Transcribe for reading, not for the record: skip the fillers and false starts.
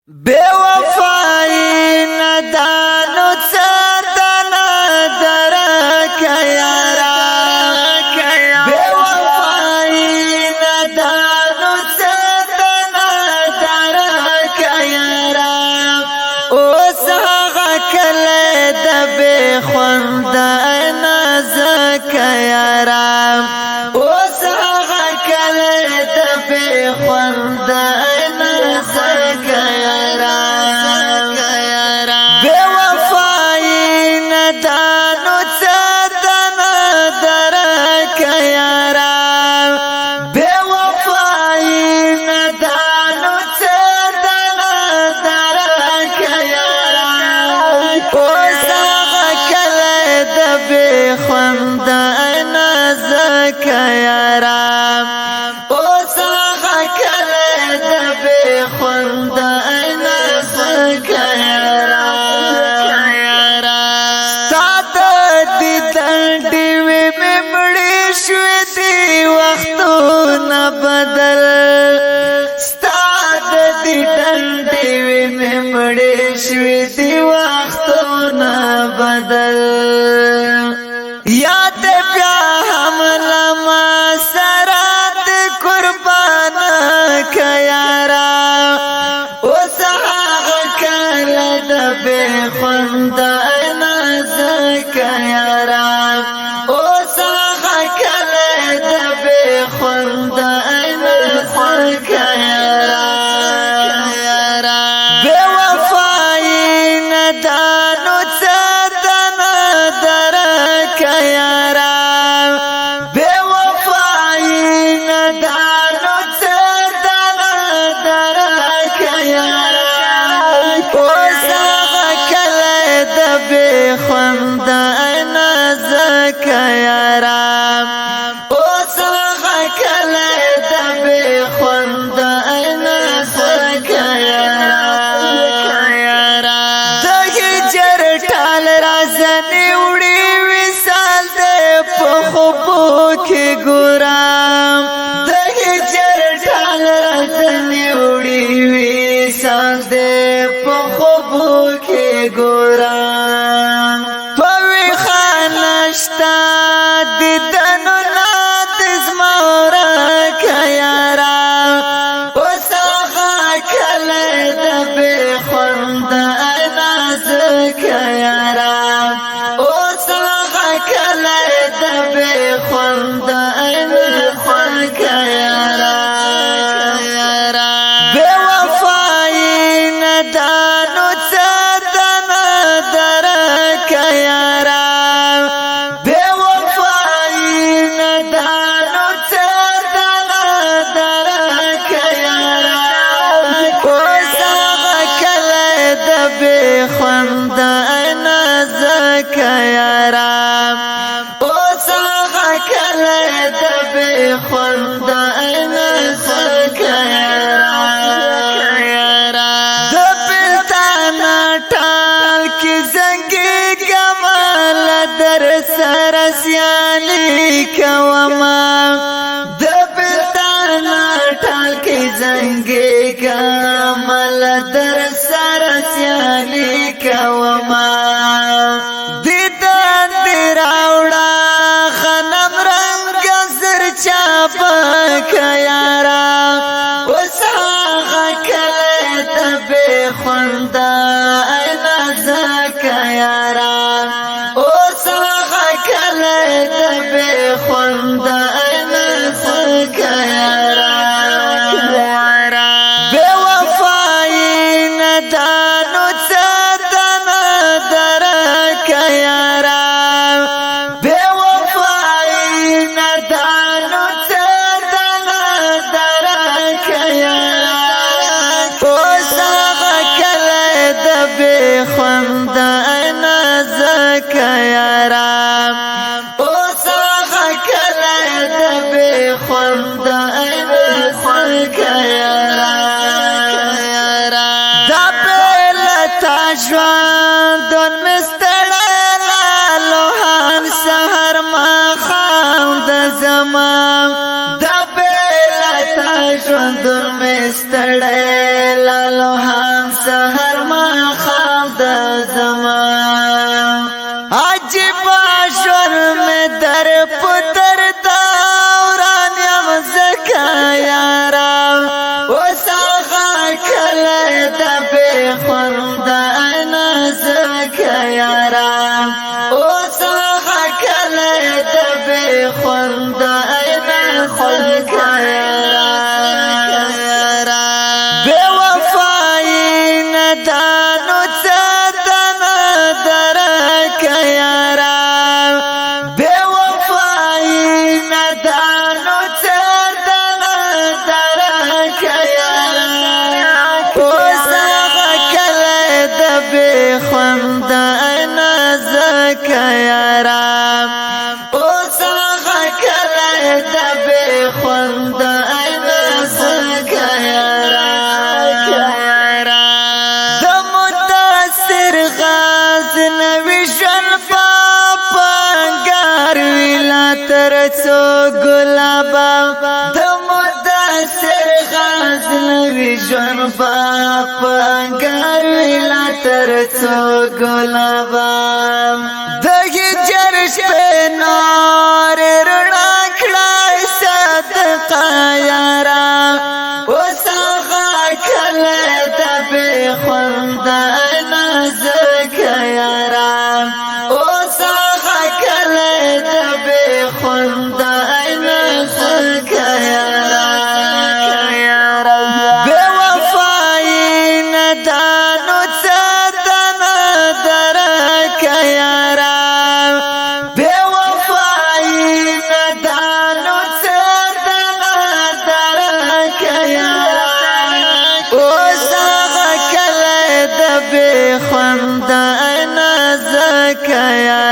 بے وفائی ندانو څدنا درک یارا بے وفائی ندانو څدنا درک یارا اوس هغه کله د بے خوند نازک یارا اوس هغه کله د بے خوند نازک خوند نازک یارا اوس هغه کله د بے خوند نازک یارا ساده دي دندې وې مړې شوې دي وختونه بدل ساده دي دندې وې مړې شوې دي وختونه بدل یاد بیا هم لما سرات قربان کیارا اوس هغه کله د بے خوند نازک یارا اوس هغه کله د بے خوند نازک یارا بے وفائی ندانو څدنا درک یارا بے وفائی ندانو څدنا درک یارا اوس هغه کله د بے خوند نازک یارا اوس هغه کله د بے خوند نازک یارا د هجر ټال رازنې وړي وصال دې په خوبو کې ګورم د هجر ټال رازنې وړي وصال دې په خوبو کې ګورم په ویښه نشته دیدنو نه د زما ورک یارا اوس هغه کله د بے خوند نازک یارا اوس هغه کله د بے خوند نازک یارا بے وفائی ندانو څدنا درک یارا بے وفائی ندانو څدنا درک یارا اوس هغه کله د بے خوند نازک یارا اوس هغه کله د بے خوند نازک یارا د بلتانا ټال کې زنګي کمال در سره سیالي کوما د بلتانا ټال کې زنګي کمال در سره سیالي کوما دیدن دی راوړه خنم رنگ زر چاپک یارا اوس هغه کله د بے خوند نازک یارا اوس هغه کله د بے خوند نازک یارا بے وفائی ندانو څدنا درک یارا بے وفائی ندانو څدنا درک یارا اوس هغه کله د بے خوند نازک یارا اوس هغه کله د بے خوند نازک یارا دا بلتا ژوندون مستړی لالوهان سحر ماښام د زمان دا بلتا ژوندون مستړی لالوهان سحر ما خام د زمان عجیب شور میں در پتر دوران یم زکا یارا وساغا کلی دبی خورد اینا زکا یارا وساغا کلی دبی خورد اینا زکا یارا بے وفائی ندانو تدنا درک یارا بے وفائی ندانو تدنا درک یارا وساغا کلی دبی خورد اینا زکا یارا وساغا کلی دبی خورد اینا زکا یارا د متاثر غاز نوی شن پاپا گار ویلا ترسو گلابا د متاثر غاز نوی شن پاپا گار ویلا ترسو گلابا دگی جرش پہ نار رڑا کھڑای صدقہ یارا وساغا کلی دبی خورد اینا زکا یارا وساغا کلی دبی خورد اینا زکا یارا بے وفائی ندانو تدنا درک یارا بے وفائی ندانو تدنا درک یارا وساغا کلی دبی خورد اینا زکا یارا